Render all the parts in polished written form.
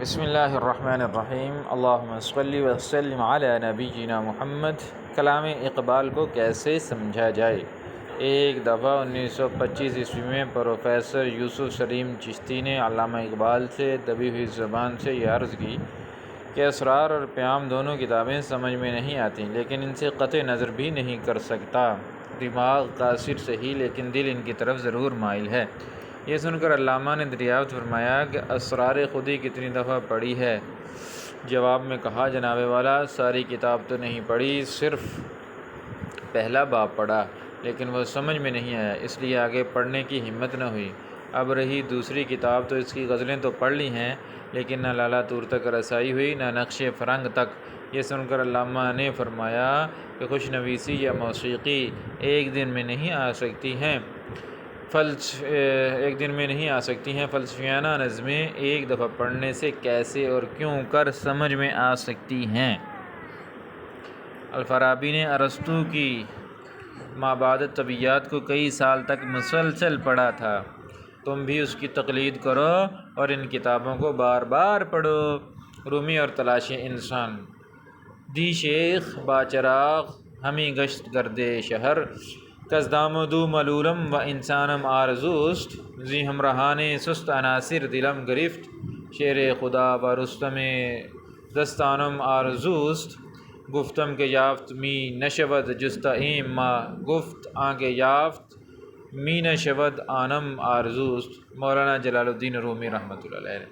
بسم اللہ الرحمن الرحیم اللہم صلی وسلم علی نبینا محمد۔ کلام اقبال کو کیسے سمجھا جائے؟ ایک دفعہ 1925 عیسوی میں پروفیسر یوسف سلیم چشتی نے علامہ اقبال سے دبی ہوئی زبان سے یہ عرض کی کہ اسرار اور پیام دونوں کتابیں سمجھ میں نہیں آتی، لیکن ان سے قطع نظر بھی نہیں کر سکتا۔ دماغ قاصر صحیح، لیکن دل ان کی طرف ضرور مائل ہے۔ یہ سن کر علامہ نے دریافت فرمایا کہ اسرار خودی کتنی دفعہ پڑھی ہے؟ جواب میں کہا، جناب والا، ساری کتاب تو نہیں پڑھی، صرف پہلا باب پڑھا، لیکن وہ سمجھ میں نہیں آیا، اس لیے آگے پڑھنے کی ہمت نہ ہوئی۔ اب رہی دوسری کتاب، تو اس کی غزلیں تو پڑھ لی ہیں، لیکن نہ لالا طور تک رسائی ہوئی، نہ نقش فرنگ تک۔ یہ سن کر علامہ نے فرمایا کہ خوش نویسی یا موسیقی ایک دن میں نہیں آ سکتی ہیں، فلسفیانہ نظمیں ایک دفعہ پڑھنے سے کیسے اور کیوں کر سمجھ میں آ سکتی ہیں؟ الفارابی نے ارسطو کی مابعد الطبیعیات کو کئی سال تک مسلسل پڑھا تھا۔ تم بھی اس کی تقلید کرو اور ان کتابوں کو بار بار پڑھو۔ رومی اور تلاش انسان۔ دی شیخ با چراغ ہمی گشت گردے شہر، کزدامدو ملولم و انسانم آرزوست، زی ہمراہان سست عناصر دلم گرفت، شیر خدا و رستم دستانم آرزوست، گفتم کہ یافت می نشود جست ایم ما، گفت آنکہ یافت می نشود آنم آرزوست۔ مولانا جلال الدین رومی رحمۃ اللہ علیہ۔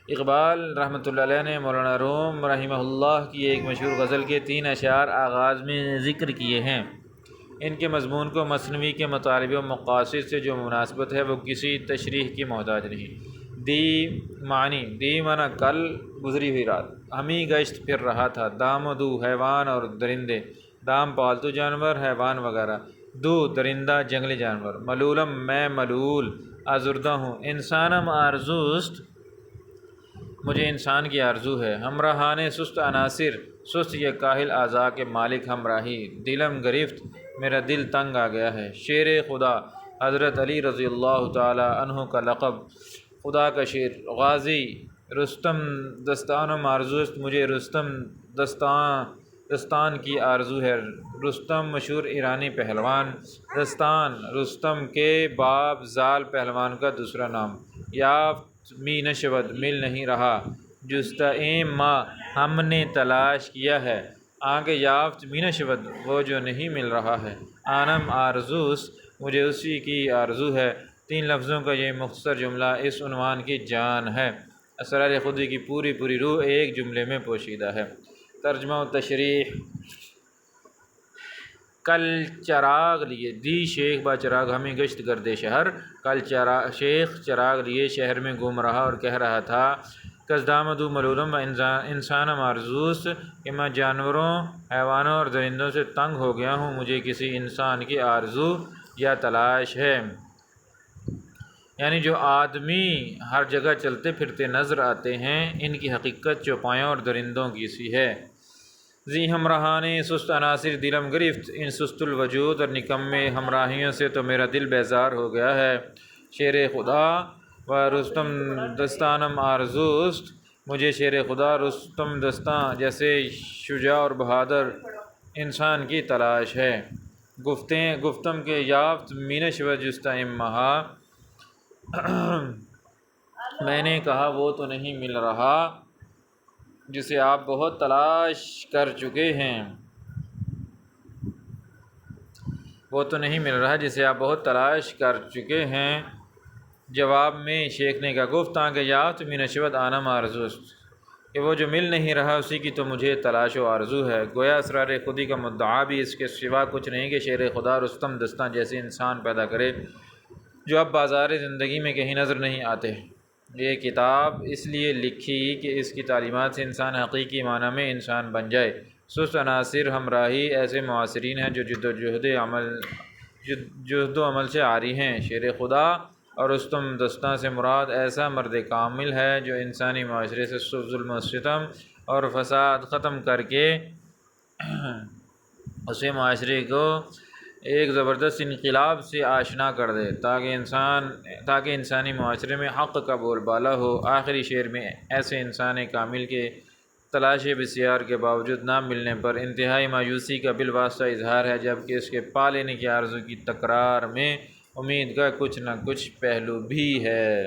اقبال رحمۃ اللہ علیہ نے مولانا روم رحمہ اللہ کی ایک مشہور غزل کے 3 اشعار آغاز میں ذکر کیے ہیں۔ ان کے مضمون کو مثنوی کے مطالب و مقاصد سے جو مناسبت ہے وہ کسی تشریح کی محتاج نہیں۔ دی معنی کل، گزری ہوئی رات، ہمی گشت پھر رہا تھا، دام و دو حیوان اور درندے، دام پالتو جانور، حیوان وغیرہ، دو درندہ جنگلی جانور، ملولم میں ملول آزردہ ہوں، انسانم آرزوست مجھے انسان کی آرزو ہے، ہمراہان سست عناصر سست یا کاہل اعضاء کے مالک ہمراہی، دلم گرفت میرا دل تنگ آ گیا ہے، شیر خدا حضرت علی رضی اللہ تعالی عنہ کا لقب، خدا کا شیر، غازی رستم دستانم آرزوست مجھے رستم دستان کی آرزو ہے۔ رستم مشہور ایرانی پہلوان، دستان رستم کے باب زال پہلوان کا دوسرا نام۔ یافت می نشود مل نہیں رہا، جستیم ما ہم نے تلاش کیا ہے، آنکہ یافت می نشود وہ جو نہیں مل رہا ہے، آنم آرزوس مجھے اسی کی آرزو ہے۔ 3 لفظوں کا یہ مختصر جملہ اس عنوان کی جان ہے۔ اسرار خودی کی پوری روح ایک جملے میں پوشیدہ ہے۔ ترجمہ و تشریح۔ کل چراغ لیے، دی شیخ با چراغ ہمیں گشت گردے شہر، کل شیخ چراغ لیے شہر میں گھوم رہا اور کہہ رہا تھا، کزدامدو ملولم و انسانم آرزوست کہ میں جانوروں، حیوانوں اور درندوں سے تنگ ہو گیا ہوں، مجھے کسی انسان کی آرزو یا تلاش ہے۔ یعنی جو آدمی ہر جگہ چلتے پھرتے نظر آتے ہیں، ان کی حقیقت چوپایوں اور درندوں کی سی ہے۔ زی ہمراہان سست عناصر دلم گرفت، ان سست الوجود اور نکمے ہمراہیوں سے تو میرا دل بیزار ہو گیا ہے۔ شیر خدا و رستم دستانم آرزوست مجھے شیر خدا رستم دستاں جیسے شجاع اور بہادر انسان کی تلاش ہے۔ گفتم کہ یافت می نشود جستیم مہا، میں نے کہا وہ تو نہیں مل رہا جسے آپ بہت تلاش کر چکے ہیں، جواب میں شیخ نے کہا، گفتاں کہ یافت می نشود آنم آرزوست کہ وہ جو مل نہیں رہا اسی کی تو مجھے تلاش و آرزو ہے۔ گویا اسرار خودی کا مدعا بھی اس کے سوا کچھ نہیں کہ شیر خدا رستم دستاں جیسے انسان پیدا کرے جو اب بازار زندگی میں کہیں نظر نہیں آتے۔ یہ کتاب اس لیے لکھی کہ اس کی تعلیمات سے انسان حقیقی معنی میں انسان بن جائے۔ سست عناصر ہمراہی ایسے معاصرین ہیں جو جہد و عمل سے عاری ہیں۔ شیر خدا اور رستم دستاں سے مراد ایسا مرد کامل ہے جو انسانی معاشرے سے ظلم و ستم اور فساد ختم کر کے اسے معاشرے کو ایک زبردست انقلاب سے آشنا کر دے تاکہ انسانی معاشرے میں حق کا بول بالا ہو۔ آخری شعر میں ایسے انسان کامل کے تلاش بسیار کے باوجود نہ ملنے پر انتہائی مایوسی کا بالواسطہ اظہار ہے، جبکہ اس کے پا لینے کی آرزو کی تکرار میں امید کا کچھ نہ کچھ پہلو بھی ہے۔